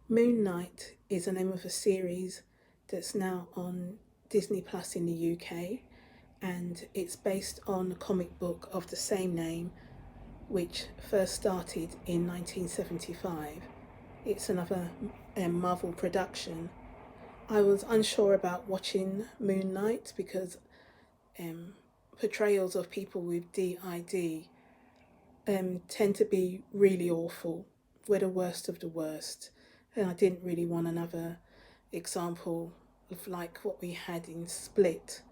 Moon Knight is the name of a series that's now on Disney Plus in the UK, and it's based on a comic book of the same name, which first started in 1975. It's another Marvel production. I was unsure about watching Moon Knight because um, portrayals of people with DID tend to be really awful. We're the worst of the worst. And I didn't really want another example of like what we had in Split,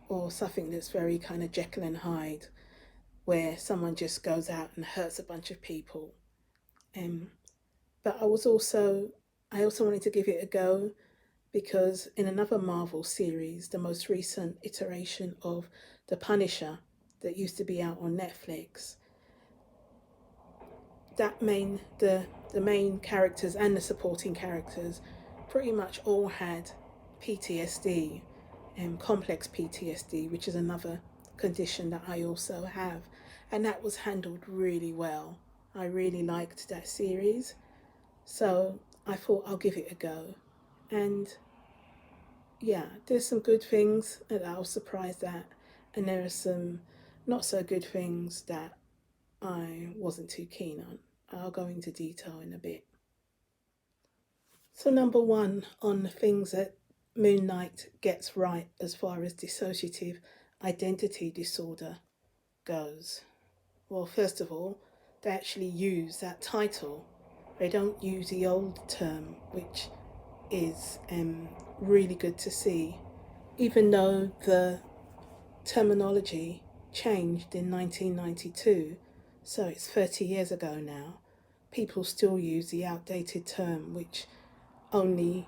or something that's very kind of Jekyll and Hyde, where someone just goes out and hurts a bunch of people. Um, but I also wanted to give it a go because in another Marvel series, the most recent iteration of The Punisher that used to be out on Netflix, the main characters and the supporting characters pretty much all had PTSD, complex PTSD, which is another condition that I also have, and that was handled really well. I really liked that series, so I thought I'll give it a go. And yeah, there's some good things that I was surprised at, and there are some not so good things that I wasn't too keen on. I'll go into detail in a bit. So, number one on the things that Moon Knight gets right as far as dissociative identity disorder goes. Well, first of all, they actually use that title. They don't use the old term, which is really good to see. Even though the terminology changed in 1992, so it's 30 years ago now, people still use the outdated term, which only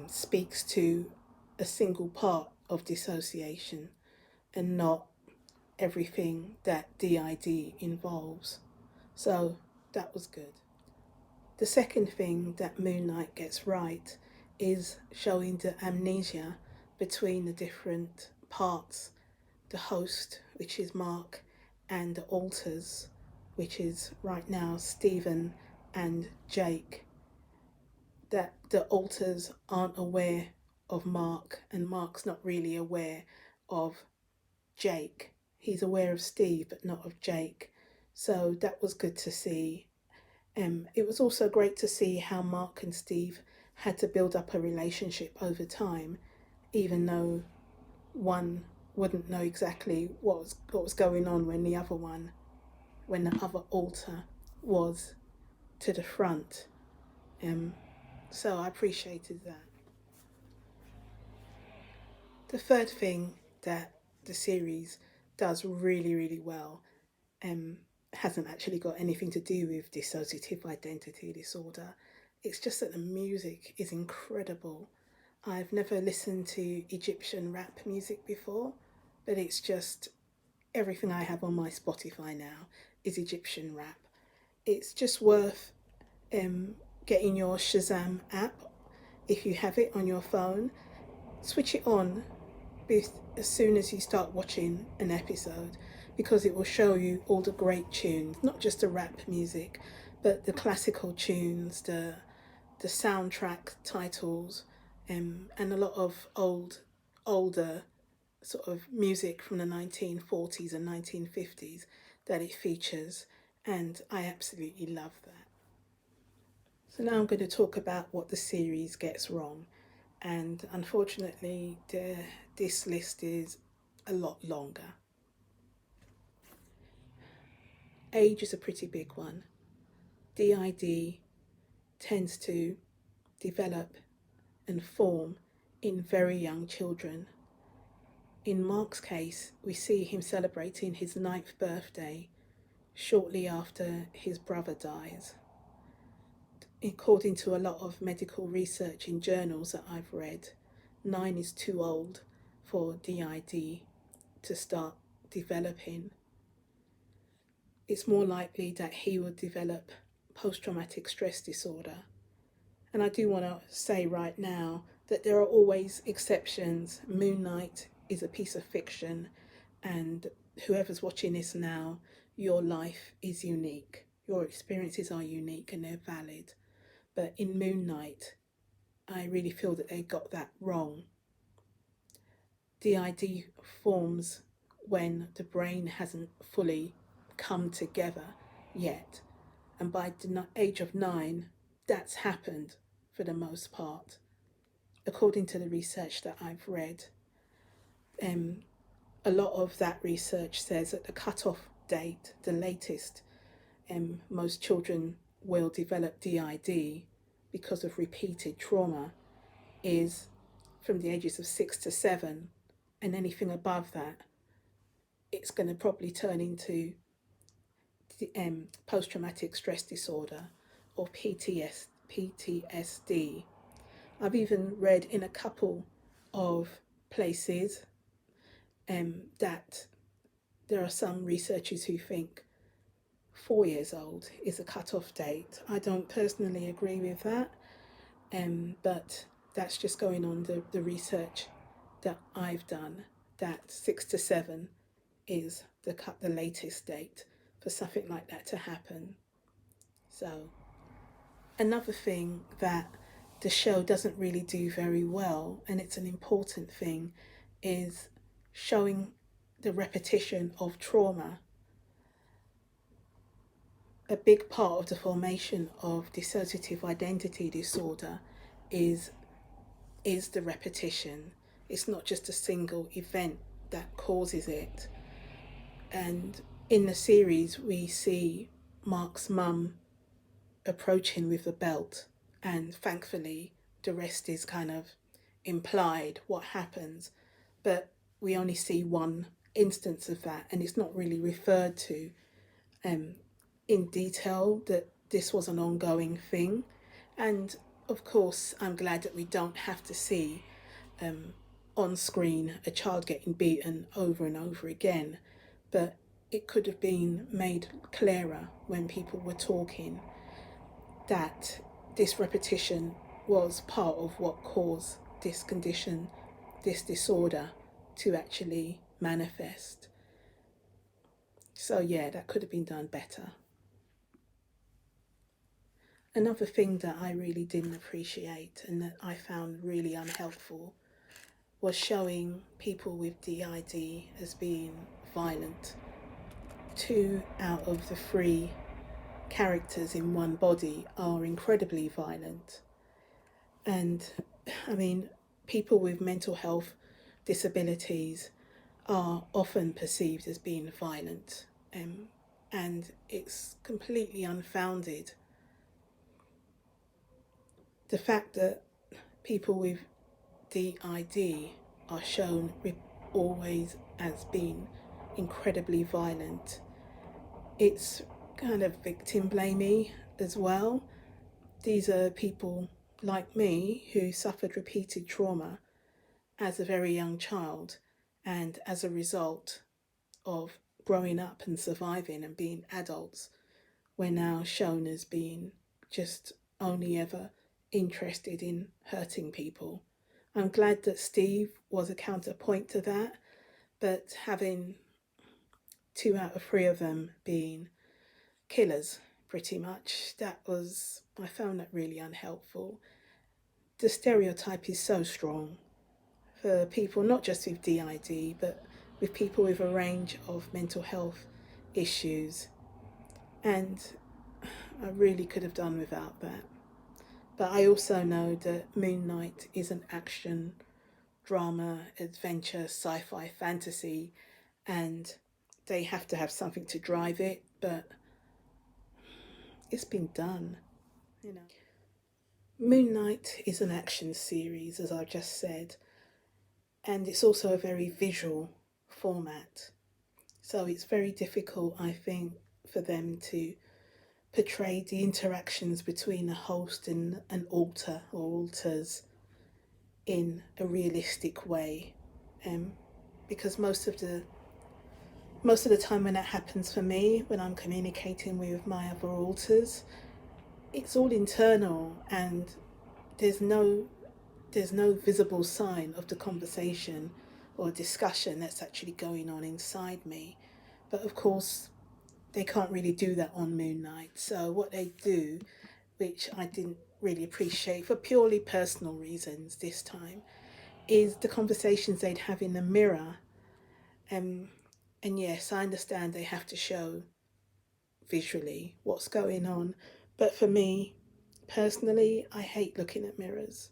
speaks to a single part of dissociation and not everything that DID involves. So that was good. The second thing that Moon Knight gets right is showing the amnesia between the different parts, the host, which is Mark, and the alters, which is right now Stephen and Jake. That the alters aren't aware of Mark, and Mark's not really aware of Jake. He's aware of Steve, but not of Jake. So that was good to see. It was also great to see how Mark and Steve had to build up a relationship over time, even though one wouldn't know exactly what was going on when the other alter was to the front. Um, so I appreciated that. The third thing that the series does really, really well um, hasn't actually got anything to do with dissociative identity disorder. It's just that the music is incredible. I've never listened to Egyptian rap music before, but it's just everything I have on my Spotify now is Egyptian rap. It's just worth um, getting your Shazam app if you have it on your phone. Switch it on as soon as you start watching an episode because it will show you all the great tunes, not just the rap music, but the classical tunes, the soundtrack titles, and a lot of older sort of music from the 1940s and 1950s that it features, and I absolutely love that. So now I'm going to talk about what the series gets wrong, and unfortunately, this list is a lot longer. Age is a pretty big one. DID tends to develop and form in very young children. In Mark's case, we see him celebrating his 9th birthday shortly after his brother dies. According to a lot of medical research in journals that I've read, 9 is too old for DID to start developing. It's more likely that he would develop post traumatic stress disorder. And I do want to say right now that there are always exceptions. Moon Knight is a piece of fiction, and whoever's watching this now, your life is unique. Your experiences are unique and they're valid. but in Moon Knight, I really feel that they got that wrong. DID forms when the brain hasn't fully come together yet, and by the age of 9, that's happened for the most part. According to the research that I've read, a lot of that research says that the cut-off date, the latest, most children will develop DID because of repeated trauma, is from the ages of 6 to 7, and anything above that, it's going to probably turn into post-traumatic stress disorder or PTSD. I've even read in a couple of places that there are some researchers who think 4 years old is a cut-off date. I don't personally agree with that, but that's just going on the research that I've done, that 6 to 7 is the latest date for something like that to happen. So another thing that the show doesn't really do very well, and it's an important thing, is showing the repetition of trauma. A big part of the formation of dissociative identity disorder is the repetition. It's not just a single event that causes it. And in the series, we see Mark's mum approaching with the belt, and thankfully the rest is kind of implied what happens, but we only see one instance of that, and it's not really referred to in detail that this was an ongoing thing. And of course, I'm glad that we don't have to see on screen a child getting beaten over and over again, but it could have been made clearer when people were talking that this repetition was part of what caused this condition, this disorder, to actually manifest. So yeah, that could have been done better. Another thing that I really didn't appreciate and that I found really unhelpful was showing people with DID as being violent. 2 out of the 3 characters in one body are incredibly violent. And I mean, people with mental health disabilities are often perceived as being violent, and it's completely unfounded. The fact that people with DID are shown always as being incredibly violent, it's kind of victim blamey as well. These are people like me who suffered repeated trauma as a very young child, and as a result of growing up and surviving and being adults, we're now shown as being just only ever interested in hurting people. I'm glad that Steve was a counterpoint to that, but having 2 out of 3 of them being killers, pretty much, I found that really unhelpful. The stereotype is so strong for people not just with DID, but with people with a range of mental health issues, and I really could have done without that. But I also know that Moon Knight is an action, drama, adventure, sci-fi, fantasy, and they have to have something to drive it, but it's been done, you know. Moon Knight is an action series, as I've just said, and it's also a very visual format. So it's very difficult, I think, for them to portray the interactions between a host and an alter or alters in a realistic way, because most of the time when that happens for me, when I'm communicating with my other alters, it's all internal, and there's no visible sign of the conversation or discussion that's actually going on inside me. But of course, they can't really do that on Moon Knight. So what they do, which I didn't really appreciate, for purely personal reasons this time, is the conversations they'd have in the mirror. Um, and yes, I understand they have to show visually what's going on, but for me personally, I hate looking at mirrors.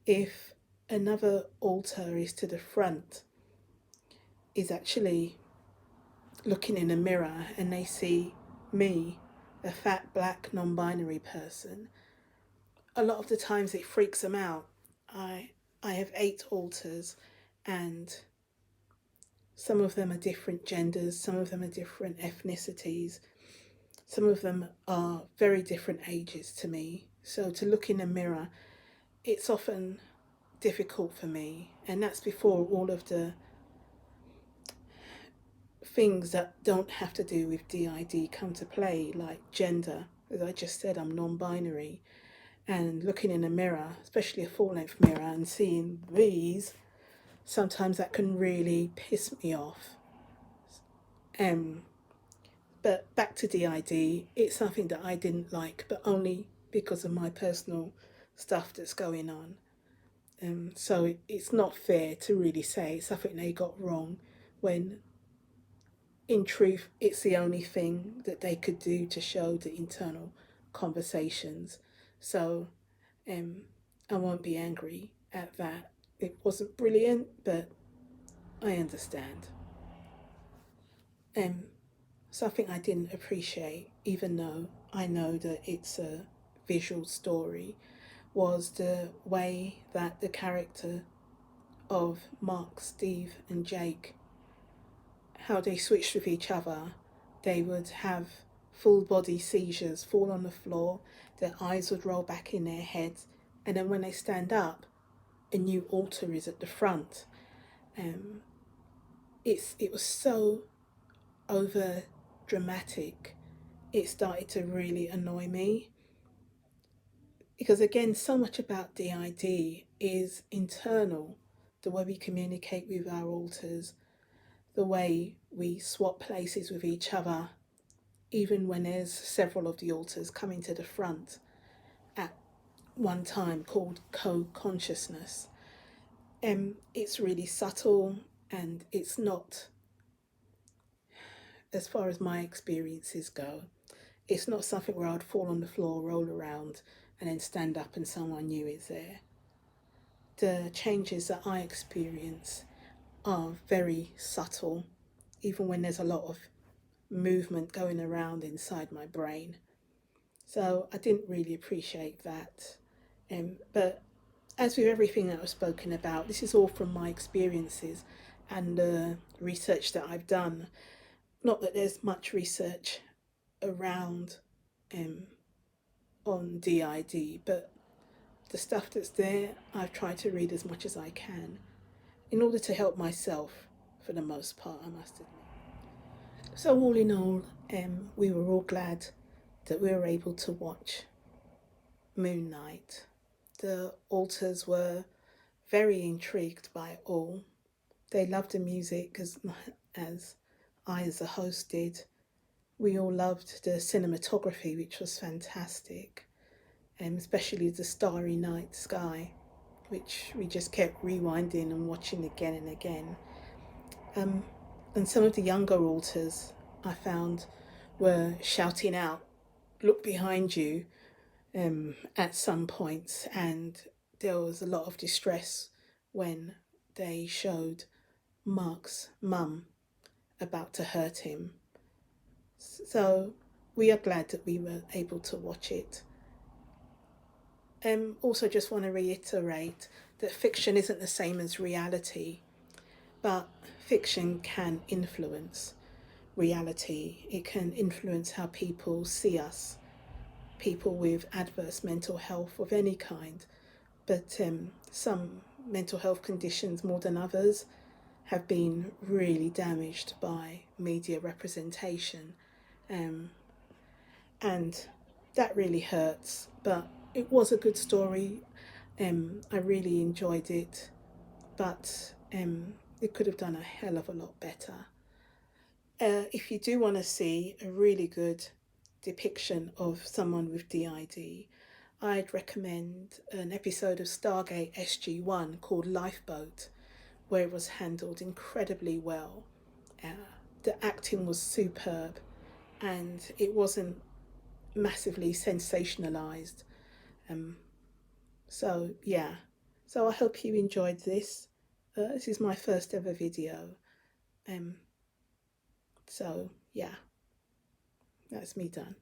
If another alter is to the front, is actually looking in a mirror and they see me, a fat black non binary person, a lot of the times it freaks them out. I I have 8 alters, and some of them are different genders, some of them are different ethnicities, some of them are very different ages to me. So to look in a mirror, it's often difficult for me, and that's before all of the things that don't have to do with DID come to play, like gender. As I just said, I'm non binary, and looking in a mirror, especially a full length mirror, and seeing these, sometimes that can really piss me off. Um, but back to DID, it's something that I didn't like, but only because of my personal stuff that's going on. So it's not fair to really say it's something they got wrong when, in truth, it's the only thing that they could do to show the internal conversations. So um, I won't be angry at that. It wasn't brilliant, but I understand. Um, Something I didn't appreciate, even though I know that it's a visual story, was the way that the character of Mark, Steve, and Jake, how they switched with each other. They would have full body seizures, fall on the floor, their eyes would roll back in their heads, and then when they stand up, a new alter is at the front. Um, it was so over dramatic. It started to really annoy me because again, so much about DID is internal. The way we communicate with our alters, the way we swap places with each other, even when there's several of the alters coming to the front at one time, called co-consciousness. It's really subtle, and it's not, as far as my experiences go, it's not something where I'd fall on the floor, roll around, and then stand up and someone new is there. The changes that I experience are very subtle, even when there's a lot of movement going around inside my brain. So I didn't really appreciate that. But as with everything that I've spoken about, this is all from my experiences and the research that I've done. Not that there's much research around um, on DID, but the stuff that's there, I've tried to read as much as I can in order to help myself for the most part, I must admit. So, all in all, we were all glad that we were able to watch Moon Knight. The alters were very intrigued by it all. They loved the music as I, as a host, did. We all loved the cinematography, which was fantastic, especially the starry night sky, which we just kept rewinding and watching again and again. Um, and some of the younger alters I found were shouting out, "Look behind you," at some points, and there was a lot of distress when they showed Mark's mum about to hurt him. So we are glad that we were able to watch it. Also, just want to reiterate that fiction isn't the same as reality, but fiction can influence reality. It can influence how people see us, people with adverse mental health of any kind. But some mental health conditions, more than others, have been really damaged by media representation. Um, and that really hurts. But it was a good story. I really enjoyed it. But it could have done a hell of a lot better. If you do want to see a really good depiction of someone with DID, I'd recommend an episode of Stargate SG-1 called Lifeboat, where it was handled incredibly well. The acting was superb, and it wasn't massively sensationalized. So yeah, so I hope you enjoyed this. This is my first ever video. So yeah, that's me done.